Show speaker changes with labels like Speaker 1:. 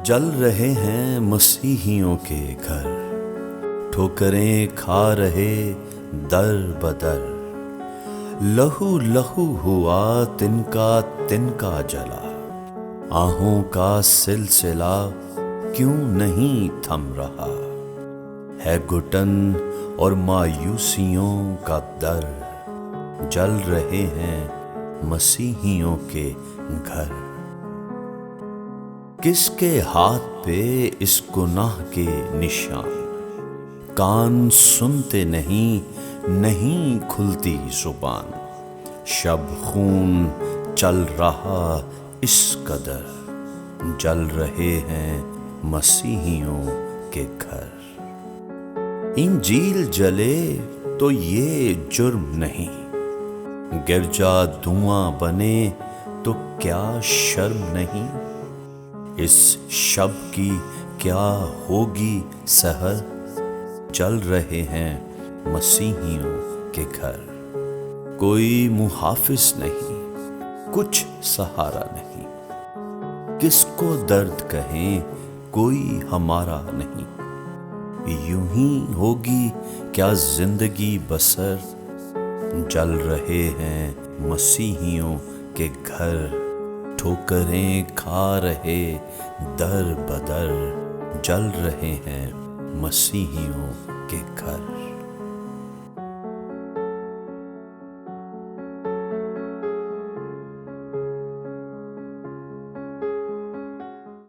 Speaker 1: جل رہے ہیں مسیحیوں کے گھر، ٹھوکریں کھا رہے در بدر، لہو لہو ہوا تن کا جلا، آہوں کا سلسلہ کیوں نہیں تھم رہا، ہے گھٹن اور مایوسیوں کا در، جل رہے ہیں مسیحیوں کے گھر۔ کس کے ہاتھ پہ اس گناہ کے نشان، کان سنتے نہیں کھلتی زبان، شب خون چل رہا اس قدر، جل رہے ہیں مسیحیوں کے گھر۔ انجیل جلے تو یہ جرم نہیں، گرجا دھواں بنے تو کیا شرم نہیں، اس شب کی کیا ہوگی سحر، جل رہے ہیں مسیحیوں کے گھر۔ کوئی محافظ نہیں، کچھ سہارا نہیں، کس کو درد کہیں کوئی ہمارا نہیں، یوں ہی ہوگی کیا زندگی بسر، جل رہے ہیں مسیحیوں کے گھر، ٹھوکریں کھا رہے در بدر، جل رہے ہیں مسیحیوں کے گھر۔